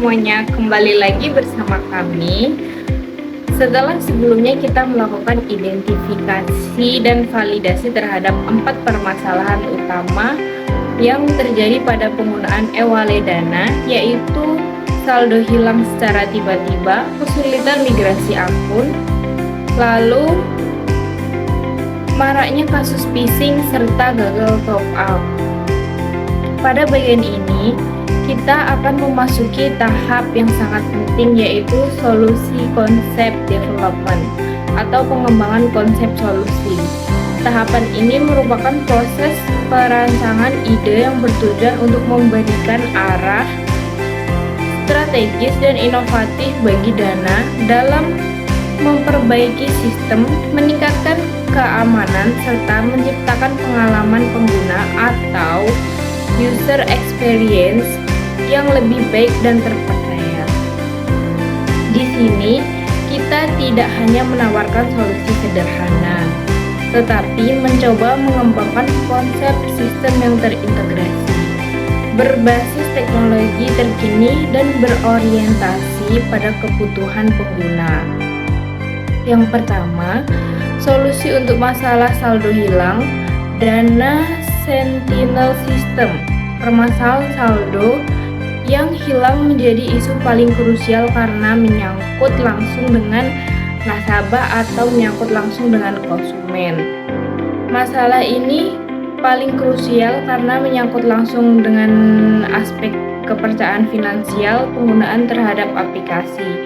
semuanya, kembali lagi bersama kami. Setelah sebelumnya kita melakukan identifikasi dan validasi terhadap 4 permasalahan utama yang terjadi pada penggunaan e-wallet Dana, yaitu saldo hilang secara tiba-tiba, kesulitan migrasi akun, lalu maraknya kasus phishing serta gagal top up. Pada bagian ini, kita akan memasuki tahap yang sangat penting, yaitu solusi konsep development atau pengembangan konsep solusi. Tahapan ini merupakan proses perancangan ide yang bertujuan untuk memberikan arah strategis dan inovatif bagi Dana dalam memperbaiki sistem, meningkatkan keamanan, serta menciptakan pengalaman pengguna atau user experience yang lebih baik dan terpercaya. Di sini, kita tidak hanya menawarkan solusi sederhana, tetapi mencoba mengembangkan konsep sistem yang terintegrasi, berbasis teknologi terkini dan berorientasi pada kebutuhan pengguna. Yang pertama, solusi untuk masalah saldo hilang, Dana Sentinel System. Permasalahan saldo yang hilang menjadi isu paling krusial karena menyangkut langsung dengan nasabah atau menyangkut langsung dengan konsumen. Masalah ini paling krusial karena menyangkut langsung dengan aspek kepercayaan finansial penggunaan terhadap aplikasi.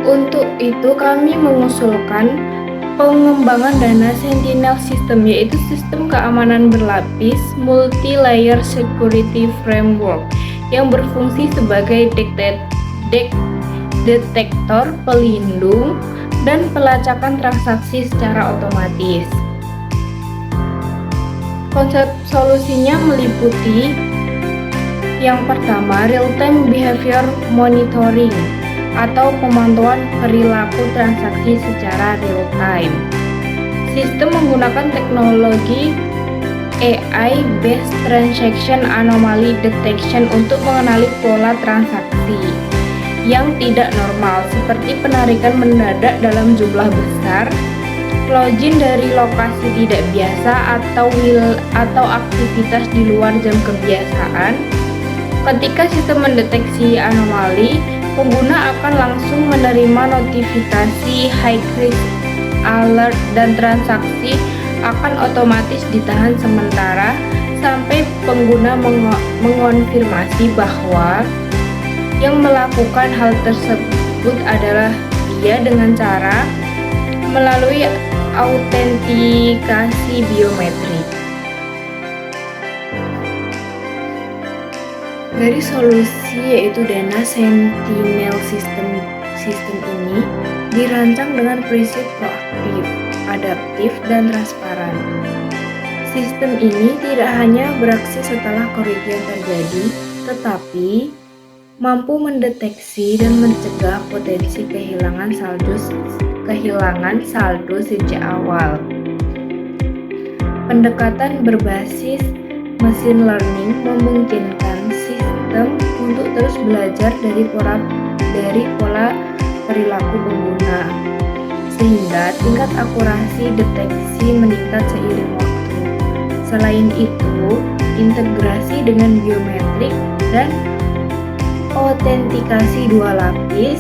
Untuk itu kami mengusulkan pengembangan Dana Sentinel System, yaitu sistem keamanan berlapis multi-layer security framework yang berfungsi sebagai detektor pelindung dan pelacakan transaksi secara otomatis. Konsep solusinya meliputi yang pertama, real-time behavior monitoring atau pemantauan perilaku transaksi secara real-time. Sistem menggunakan teknologi AI Based Transaction Anomaly Detection untuk mengenali pola transaksi yang tidak normal, seperti penarikan mendadak dalam jumlah besar, login dari lokasi tidak biasa, atau aktivitas di luar jam kebiasaan. Ketika sistem mendeteksi anomali, pengguna akan langsung menerima notifikasi high risk alert dan transaksi akan otomatis ditahan sementara sampai pengguna mengonfirmasi bahwa yang melakukan hal tersebut adalah dia dengan cara melalui autentikasi biometrik. Dari solusi yaitu Dana Sentinel System ini dirancang dengan prinsip proaktif, adaptif, dan transparan. Sistem ini tidak hanya beraksi setelah kerugian terjadi, tetapi mampu mendeteksi dan mencegah potensi kehilangan saldo sejak awal. Pendekatan berbasis machine learning memungkinkan sistem untuk terus belajar dari pola perilaku pengguna, sehingga tingkat akurasi deteksi meningkat seiring waktu. Selain itu, integrasi dengan biometrik dan autentikasi dua lapis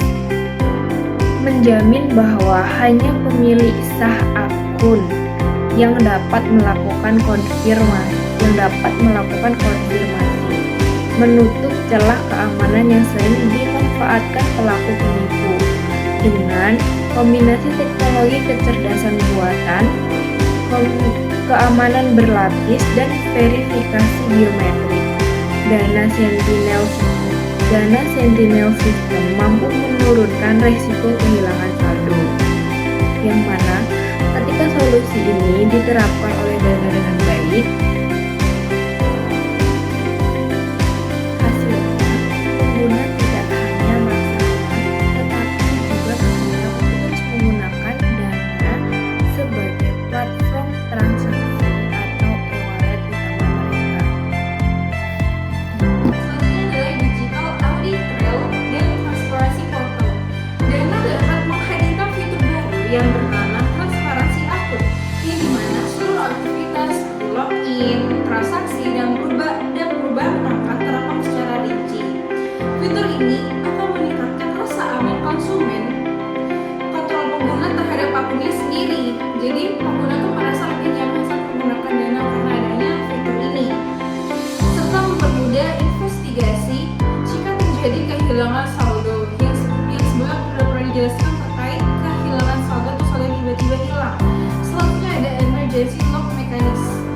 menjamin bahwa hanya pemilik sah akun yang dapat melakukan konfirmasi, menutup celah keamanan yang sering dimanfaatkan pelaku penipu. Dengan kombinasi teknologi kecerdasan buatan, keamanan berlapis, dan verifikasi biometrik, Dana Sentinel System mampu menurunkan resiko kehilangan saldo, yang mana ketika solusi ini diterapkan oleh Dana dengan baik, hasilnya pengguna tidak hanya masalah, tetapi juga pengguna terus menggunakan Dana sebagai platform transaksi atau e-wallet utama mereka. login, transaksi, dan perubahan perangkat terekam secara rinci. Fitur ini akan meningkatkan rasa aman konsumen, kontrol pengguna terhadap akunnya sendiri. Jadi pengguna tuh merasa lebih nyaman saat menggunakan Dana karena adanya fitur ini, serta mempermudah investigasi jika terjadi kehilangan saldo yang sebelumnya sudah pernah dijelaskan terkait kehilangan saldo atau saldo yang tiba-tiba hilang. Selanjutnya ada emergency lock mechanism.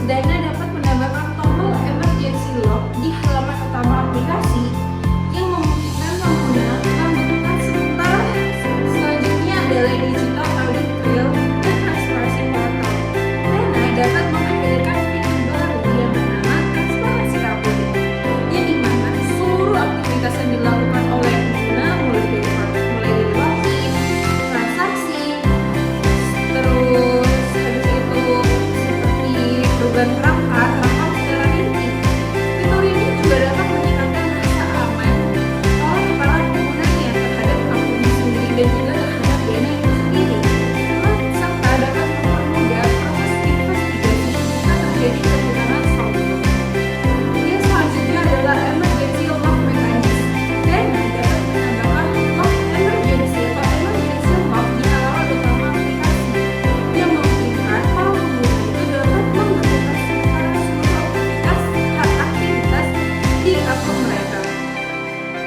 Dana dapat menambahkan tombol emergency lock di halaman utama aplikasi yang memungkinkan pengguna membutuhkan sementara. Selanjutnya adalah digital audit trail dan transparansi portal. Dana dapat menghadirkan fitur baru yang bernama transparansi rapor, yang dimana seluruh aktivitas yang dilakukan oleh pengguna mulai dari login, transaksi, terus habis itu seperti perubahan perangkat terekam secara rinci. Fitur ini juga dapat meningkatkan rasa aman oleh para penggunanya terhadap akunnya sendiri dan juga terhadap Dana itu sendiri, serta dapat mempermudah proses investigasi jika terjadi kehilangan saldo. Yang selanjutnya adalah emergency lock mechanism. Dana dapat menambahkan lock emergency lock di halaman utama aplikasi yang memungkinkan para pengguna itu dapat membentukkan sementara seluruh aktivitas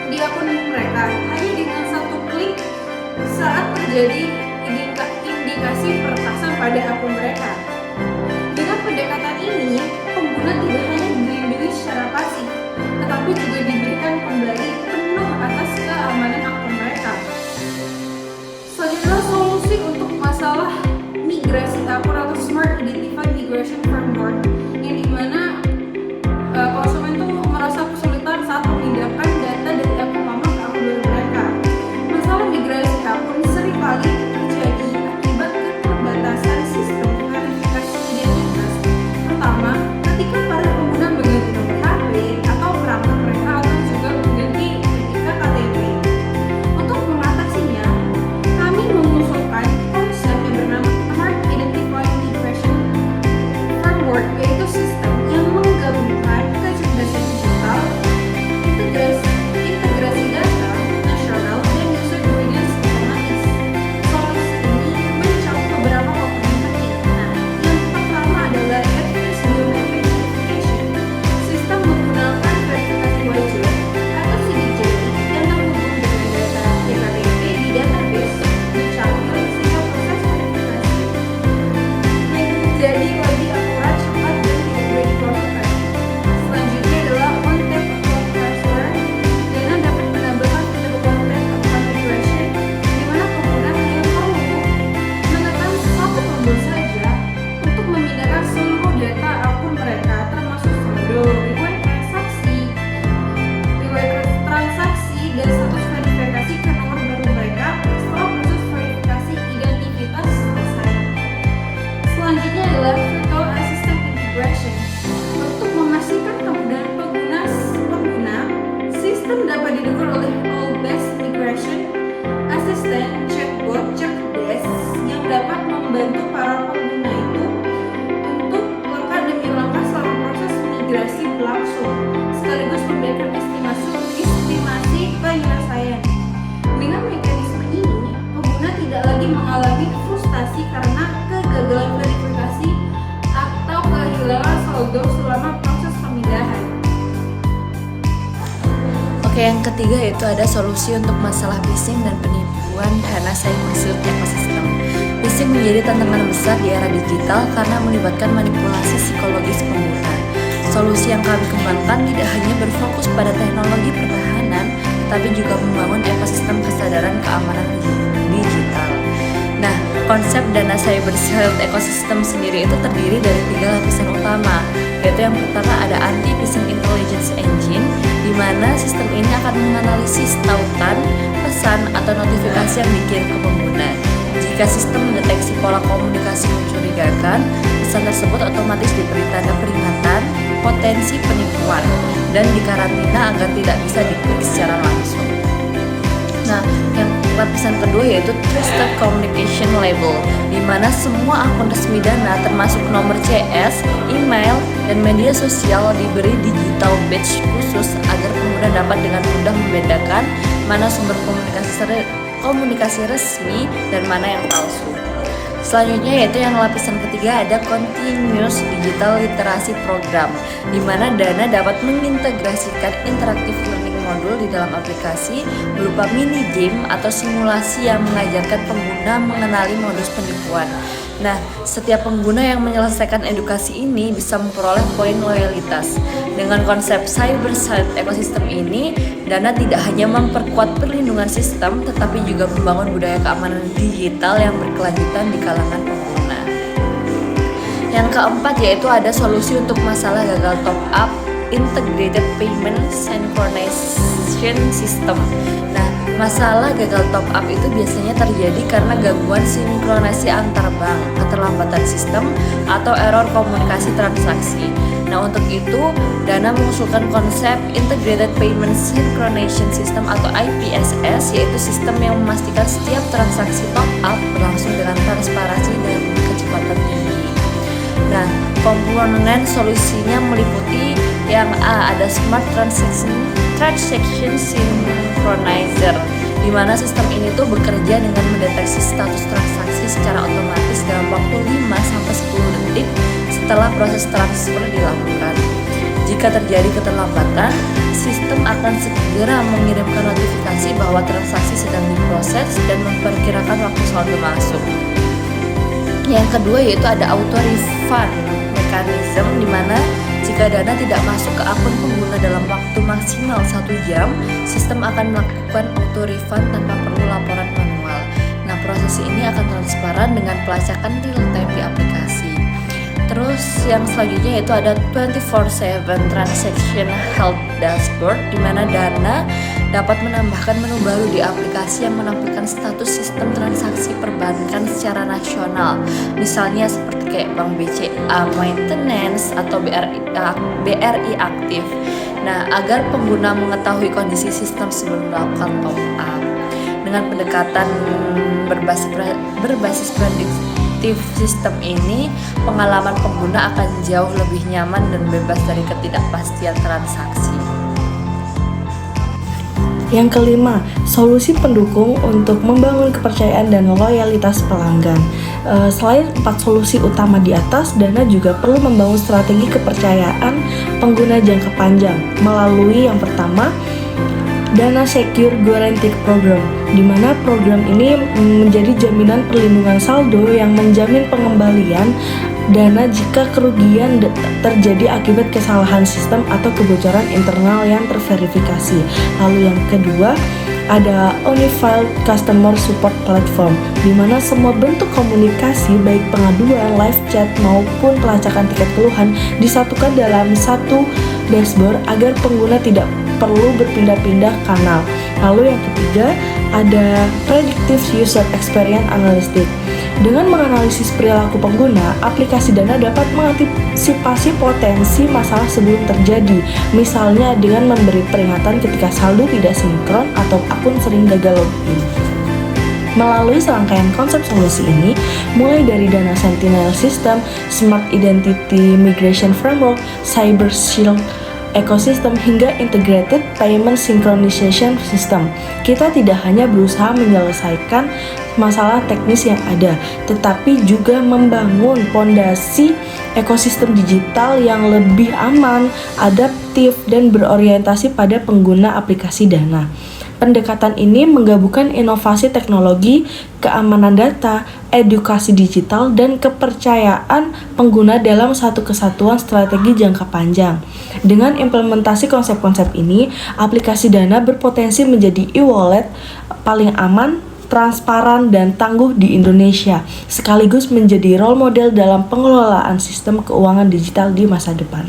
di akun mereka hanya dengan satu klik saat terjadi indikasi peretasan pada akun mereka. Dengan pendekatan ini, pengguna tidak hanya dilindungi secara pasif, tetapi juga diberikan kembali penuh atas keamanan akun mereka. Selanjutnya solusi untuk masalah migrasi akun atau Smart Identified Migration Framework, yang dimana konsumen tuh merasa kesulitan saat memindahkan data dari akun lama ke akun baru mereka. Masalah migrasi akun seringkali terjadi akibat keterbatasan sistem verifikasi identitas, terutama ketika para pengguna mengganti nomor HP atau perangkat mereka atau juga mengganti ketika KTP. Untuk mengatasinya, kami mengusulkan konsep yang bernama Smart Identified Migration Framework, yaitu sistem yang menggabungkan kecerdasan digital, integrasi data nasional, dan user guidance otomatis. Solusi ini mencakup beberapa komponen penting. Nah, yang pertama adalah Advanced Biometric Verification. Sistem menggunakan verifikasi wajah atau sidik jari yang terhubung dengan data ektp di database Dukcapil sehingga proses verifikasi menjadi lebih akurat, cepat, dan tidak mudah dipalsukan. Selanjutnya adalah one-tap account transfer. Dana dapat menambahkan fitur one-tap account migration, di mana pengguna hanya perlu menekan satu tombol saja untuk memindahkan seluruh data akun mereka, termasuk saldo, riwayat transaksi, dan status verifikasi ke nomor baru mereka setelah proses verifikasi identitas selesai. Selanjutnya adalah Virtual Assistant Integration. Untuk memastikan kemudahan pengguna, sistem dapat didukung oleh Role-Based Migration Assistant Chatbot Chatdesk yang dapat membantu para pengguna itu untuk langkah demi langkah selama proses migrasi berlangsung, sekaligus memberikan estimasi penyelesaian. Dengan mekanisme ini, pengguna tidak lagi mengalami frustasi karena kegagalan verifikasi atau kehilangan saldo selama proses pemindahan. Oke, yang ketiga yaitu ada solusi untuk masalah phishing dan penipuan Dana Cybersecurity Ecosystem. Phishing menjadi tantangan besar di era digital karena melibatkan manipulasi psikologis pengguna. Solusi yang kami kembangkan tidak hanya berfokus pada teknologi pertahanan, tapi juga membangun ekosistem kesadaran keamanan digital. Nah, konsep Dana Cybersecurity Ecosystem sendiri itu terdiri dari 3 lapisan utama, yaitu yang pertama ada Anti-Phishing Intelligence Engine, di mana sistem ini akan menganalisis tautan, pesan, atau notifikasi yang dikirim ke pengguna. Jika sistem mendeteksi pola komunikasi mencurigakan, pesan tersebut otomatis diberi tanda peringatan potensi penipuan dan dikarantina agar tidak bisa diklik secara langsung. Nah, yang lapisan kedua yaitu Trusted Communication Label, di mana semua akun resmi Dana termasuk nomor CS, email, dan media sosial diberi digital badge khusus agar pengguna dapat dengan mudah membedakan mana sumber komunikasi resmi dan mana yang palsu. Selanjutnya yaitu yang lapisan ketiga ada Continuous Digital Literacy Program, di mana Dana dapat mengintegrasikan interactive learning modul di dalam aplikasi berupa mini game atau simulasi yang mengajarkan pengguna mengenali modus penipuan. Nah, setiap pengguna yang menyelesaikan edukasi ini bisa memperoleh poin loyalitas. Dengan konsep cyber side ekosistem ini, Dana tidak hanya memperkuat perlindungan sistem, tetapi juga membangun budaya keamanan digital yang berkelanjutan di kalangan pengguna. Yang keempat yaitu ada solusi untuk masalah gagal top up, Integrated Payment Synchronization System. Nah, masalah gagal top up itu biasanya terjadi karena gangguan sinkronasi antar bank, keterlambatan sistem, atau error komunikasi transaksi. Nah, untuk itu, Dana mengusulkan konsep Integrated Payment Synchronization System atau IPSS, yaitu sistem yang memastikan setiap transaksi top up berlangsung dengan transparansi dan kecepatan tinggi. Nah, komponen solusinya meliputi yang A, ada Smart Transaction Synchronizer, di mana sistem ini tuh bekerja dengan mendeteksi status transaksi secara otomatis dalam waktu 5-10 detik setelah proses transfer dilakukan. Jika terjadi keterlambatan, sistem akan segera mengirimkan notifikasi bahwa transaksi sedang diproses dan memperkirakan waktu saldo masuk. Yang kedua yaitu ada auto refund mechanism, di mana jika dana tidak masuk ke akun pengguna dalam waktu maksimal 1 jam, sistem akan melakukan auto refund tanpa perlu laporan manual. Nah, proses ini akan transparan dengan pelacakan real time di aplikasi. Terus yang selanjutnya yaitu ada 24/7 Transaction Health Dashboard, di mana Dana dapat menambahkan menu baru di aplikasi yang menampilkan status sistem transaksi perbankan secara nasional. Misalnya seperti kayak Bank BCA Maintenance atau BRI Aktif. Nah, agar pengguna mengetahui kondisi sistem sebelum melakukan top up. Dengan pendekatan berbasis prediktif sistem ini, pengalaman pengguna akan jauh lebih nyaman dan bebas dari ketidakpastian transaksi. Yang kelima, solusi pendukung untuk membangun kepercayaan dan loyalitas pelanggan. Selain 4 solusi utama di atas, Dana juga perlu membangun strategi kepercayaan pengguna jangka panjang melalui yang pertama, Dana Secure Guaranteed Program, di mana program ini menjadi jaminan perlindungan saldo yang menjamin pengembalian dana jika kerugian terjadi akibat kesalahan sistem atau kebocoran internal yang terverifikasi. Lalu yang kedua, ada Unified Customer Support Platform, di mana semua bentuk komunikasi baik pengaduan, live chat maupun pelacakan tiket keluhan disatukan dalam satu dashboard agar pengguna tidak perlu berpindah-pindah kanal. Lalu yang ketiga ada Predictive User Experience Analytics. Dengan menganalisis perilaku pengguna, aplikasi Dana dapat mengantisipasi potensi masalah sebelum terjadi, misalnya dengan memberi peringatan ketika saldo tidak sinkron atau akun sering gagal login. Melalui serangkaian konsep solusi ini, mulai dari Dana Sentinel System, Smart Identity Migration Framework, Cyber Shield Ecosystem, hingga Integrated Payment Synchronization System, kita tidak hanya berusaha menyelesaikan masalah teknis yang ada, tetapi juga membangun fondasi ekosistem digital yang lebih aman, adaptif, dan berorientasi pada pengguna aplikasi Dana. Pendekatan ini menggabungkan inovasi teknologi, keamanan data, edukasi digital, dan kepercayaan pengguna dalam satu kesatuan strategi jangka panjang. Dengan implementasi konsep-konsep ini, aplikasi Dana berpotensi menjadi e-wallet paling aman, transparan, dan tangguh di Indonesia, sekaligus menjadi role model dalam pengelolaan sistem keuangan digital di masa depan.